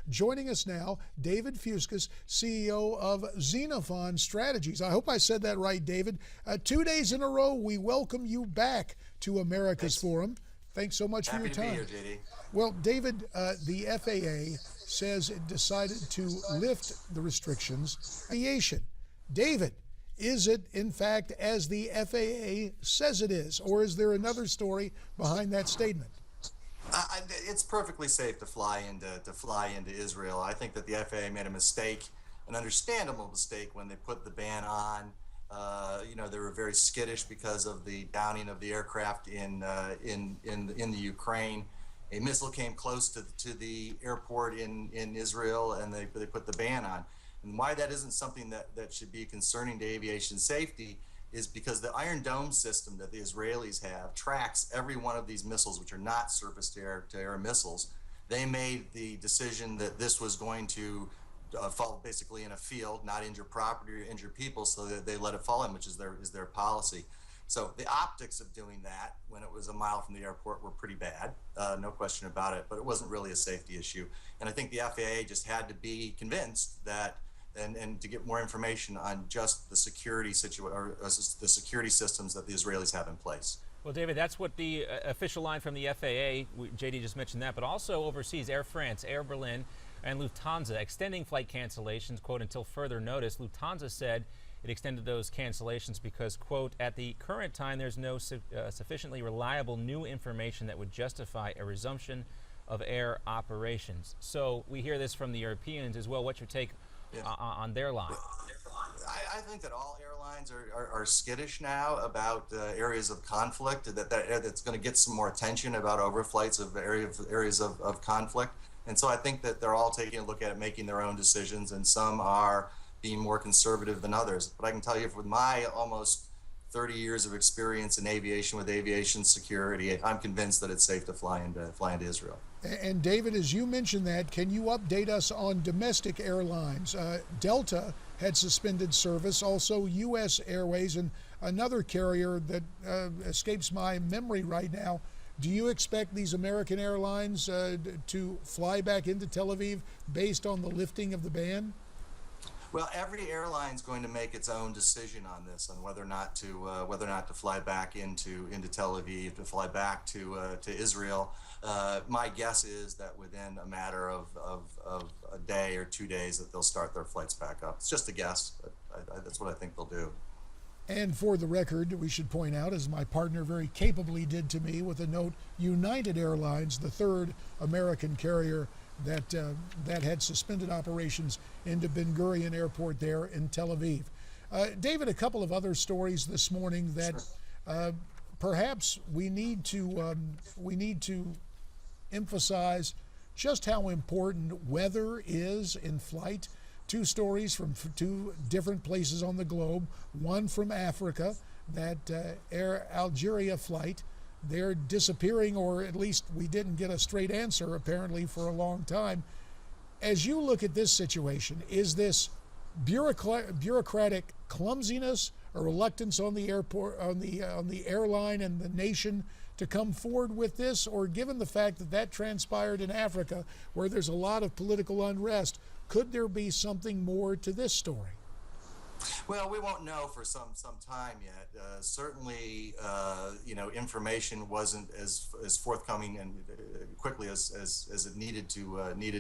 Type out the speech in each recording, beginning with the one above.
Joining us now, David Fuscus, CEO of Xenophon Strategies. I hope I said that right, David. 2 days in a row, we welcome you back to America's Forum. Thanks so much for your time. Happy to be here, JD. Well, David, the FAA says it decided to lift the restrictions. Aviation. David, is it, in fact, as the FAA says it is, or is there another story behind that statement? It's perfectly safe to fly into Israel. I think that the FAA made a mistake, an understandable mistake, when they put the ban on. They were very skittish because of the downing of the aircraft in the Ukraine. A missile came close to the airport in Israel, and they put the ban on. And why that isn't something that should be concerning to aviation safety is because the Iron Dome system that the Israelis have tracks every one of these missiles, which are not surface-to-air missiles. They made the decision that this was going to fall basically in a field, not injure property or injure people, so that they let it fall in, which is their policy. So the optics of doing that when it was a mile from the airport were pretty bad, no question about it, but it wasn't really a safety issue. And I think the FAA just had to be convinced that and to get more information on just the security the security systems that the Israelis have in place. Well, David, that's what the official line from the FAA, JD just mentioned that, but also overseas, Air France, Air Berlin, and Lufthansa extending flight cancellations, quote, until further notice. Lufthansa said it extended those cancellations because, quote, at the current time, there's no sufficiently reliable new information that would justify a resumption of air operations. So we hear this from the Europeans as well. What's your take on their line? I think that all airlines are skittish now about areas of conflict, that's going to get some more attention about overflights of areas of conflict. And so I think that they're all taking a look at it, making their own decisions, and some are being more conservative than others. But I can tell you, with my almost 30 years of experience in aviation with aviation security, I'm convinced that it's safe to fly into Israel. And David, as you mentioned that, can you update us on domestic airlines? Delta had suspended service, also U.S. Airways, and another carrier that escapes my memory right now. Do you expect these American airlines to fly back into Tel Aviv based on the lifting of the ban? Well, every airline is going to make its own decision on this, on whether or not to fly back into Tel Aviv, to fly back to Israel. My guess is that within a matter of a day or 2 days that they'll start their flights back up. It's just a guess, but that's what I think they'll do. And for the record, we should point out, as my partner very capably did to me with a note, United Airlines, the third American carrier that had suspended operations into Ben Gurion Airport there in Tel Aviv. David, a couple of other stories this morning that perhaps we need to emphasize just how important weather is in flight. Two stories from two different places on the globe. One from Africa, that Air Algeria flight. They're disappearing, or at least we didn't get a straight answer apparently for a long time. As you look at this situation, is this bureaucratic clumsiness, a reluctance on the airport, on the airline and the nation to come forward with this, or given the fact that transpired in Africa where there's a lot of political unrest, could there be something more to this story? Well, we won't know for some time yet. Certainly, information wasn't as forthcoming and quickly as it needed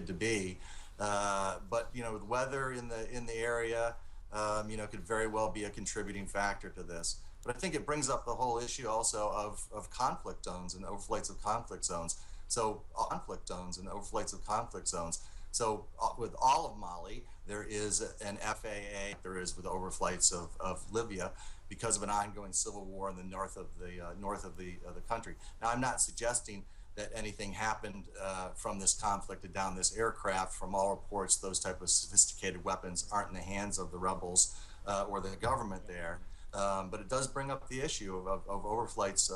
to be. But with weather in the area, could very well be a contributing factor to this. But I think it brings up the whole issue also of conflict zones and overflights of conflict zones. So conflict zones and overflights of conflict zones. So with all of Mali, there is an FAA. There is with overflights of Libya because of an ongoing civil war in the north of the country. Now, I'm not suggesting that anything happened from this conflict and down this aircraft. From all reports, those type of sophisticated weapons aren't in the hands of the rebels or the government there. But it does bring up the issue of overflights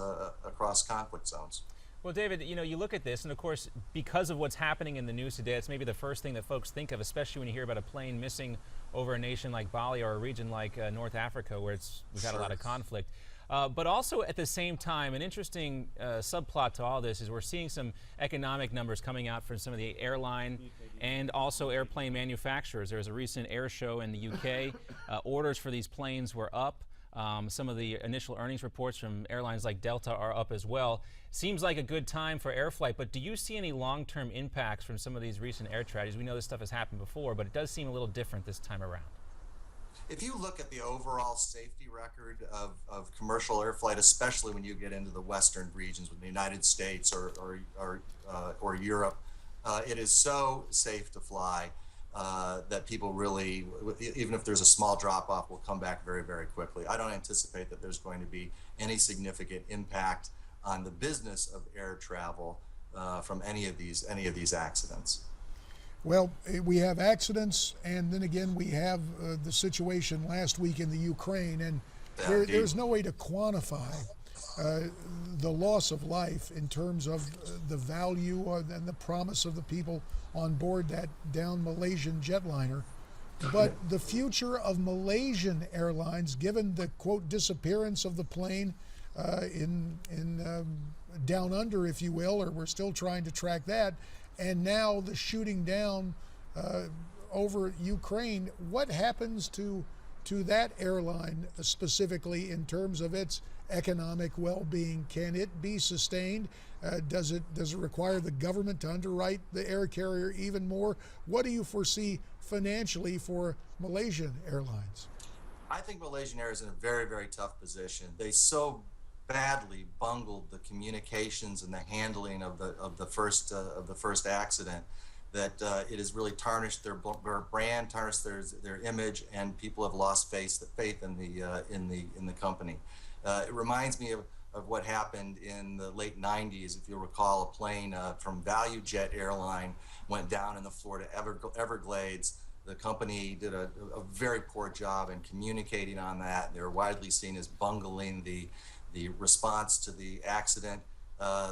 across conflict zones. Well, David, you look at this, and of course, because of what's happening in the news today, it's maybe the first thing that folks think of, especially when you hear about a plane missing over a nation like Bali or a region like North Africa, where we've had a lot of conflict. But also at the same time, an interesting subplot to all this is we're seeing some economic numbers coming out from some of the airline and also airplane manufacturers. There was a recent air show in the UK. Orders for these planes were up. Some of the initial earnings reports from airlines like Delta are up as well. Seems like a good time for air flight, but do you see any long-term impacts from some of these recent air tragedies? We know this stuff has happened before, but it does seem a little different this time around. If you look at the overall safety record of commercial air flight, especially when you get into the western regions with the United States or Europe, it is so safe to fly that people really, even if there's a small drop off, will come back very, very quickly. I don't anticipate that there's going to be any significant impact on the business of air travel from any of these accidents. Well, we have accidents, and then again we have the situation last week in the Ukraine, and there's no way to quantify the loss of life in terms of the value and the promise of the people on board that downed Malaysian jetliner. But the future of Malaysian Airlines, given the quote disappearance of the plane in down under, if you will, or we're still trying to track that, and now the shooting down over Ukraine, what happens to that airline specifically in terms of its economic well-being? Can it be sustained? Does it require the government to underwrite the air carrier even more? What do you foresee financially for Malaysian Airlines? I think Malaysian Air is in a very, very tough position. They so badly bungled the communications and the handling of the first accident that it has really tarnished their brand, tarnished their image, and people have lost faith in the company. It reminds me of what happened in the late 90s. If you'll recall, a plane from Value Jet Airline went down in the Florida Everglades. The company did a very poor job in communicating on that. They were widely seen as bungling the response to the accident.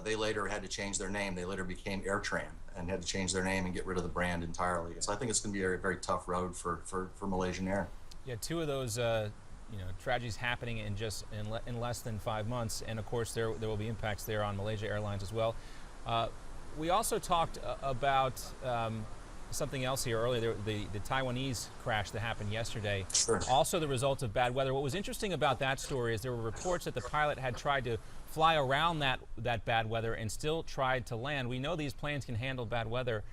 They later had to change their name. They later became AirTran and had to change their name and get rid of the brand entirely. So I think it's going to be a very tough road for Malaysian Air. Yeah, two of those tragedies happening in less than 5 months, and of course there will be impacts there on Malaysia Airlines as well. We also talked about something else here earlier, the Taiwanese crash that happened yesterday. Sure. Also the result of bad weather. What was interesting about that story is there were reports that the pilot had tried to fly around that bad weather and still tried to land. We know these planes can handle bad weather,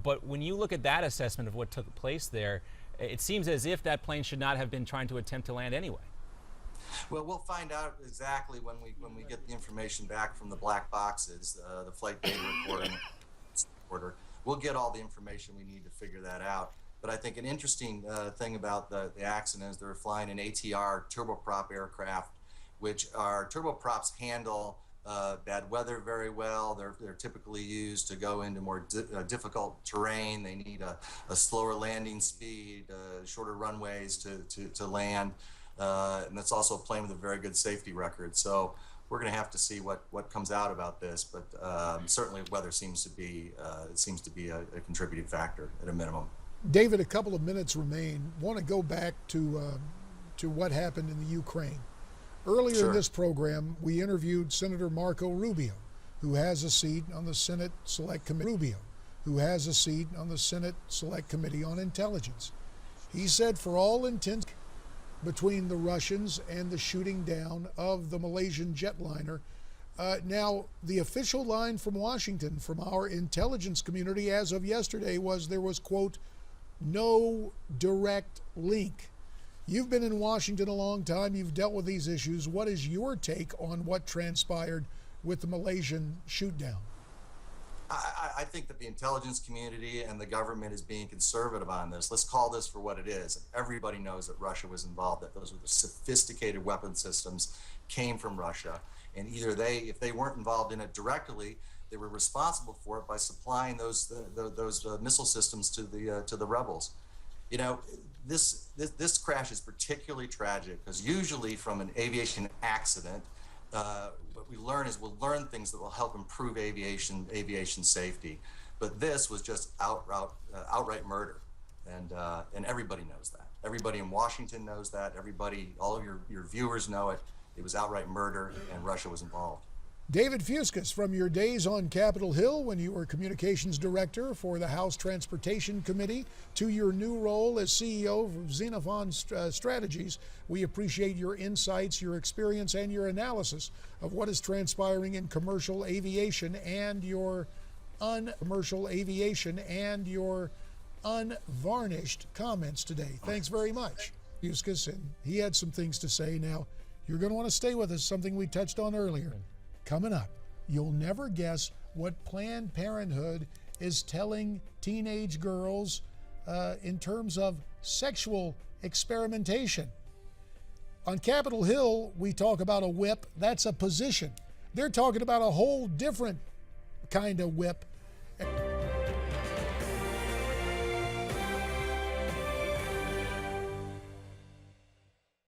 but when you look at that assessment of what took place there, it seems as if that plane should not have been trying to attempt to land anyway. Well, we'll find out exactly when we get the information back from the black boxes, the flight data recorder. We'll get all the information we need to figure that out. But I think an interesting thing about the accident is they were flying an ATR turboprop aircraft, which are turboprops handle bad weather very well. They're typically used to go into more difficult terrain. They need a slower landing speed, shorter runways to land. And that's also a plane with a very good safety record. So we're going to have to see what comes out about this, but certainly weather seems to be a contributing factor at a minimum. David, a couple of minutes remain. Want to go back to what happened in the Ukraine. Earlier in this program, we interviewed Senator Marco Rubio, who has a seat on the Senate Select Committee. On Intelligence. He said, for all intents, between the Russians and the shooting down of the Malaysian jetliner. Now, the official line from Washington, from our intelligence community as of yesterday, was there was, quote, no direct link. You've been in Washington a long time. You've dealt with these issues. What is your take on what transpired with the Malaysian shoot down? I think that the intelligence community and the government is being conservative on this. Let's call this for what it is. Everybody knows that Russia was involved, that those were the sophisticated weapon systems came from Russia. And either if they weren't involved in it directly, they were responsible for it by supplying those missile systems to the rebels. You know, this crash is particularly tragic because usually from an aviation accident, what we learn is we'll learn things that will help improve aviation safety. But this was just outright murder, and everybody knows that. Everybody in Washington knows that. Everybody, all of your viewers know it. it was outright murder, and Russia was involved. David Fuscus, from your days on Capitol Hill when you were communications director for the House Transportation Committee to your new role as CEO of Xenophon Strategies, we appreciate your insights, your experience, and your analysis of what is transpiring in commercial aviation and your uncommercial aviation and your unvarnished comments today. Thanks very much, Fuscus. And he had some things to say. Now, you're going to want to stay with us, something we touched on earlier. Coming up, you'll never guess what Planned Parenthood is telling teenage girls in terms of sexual experimentation. On Capitol Hill, we talk about a whip. That's a position. They're talking about a whole different kind of whip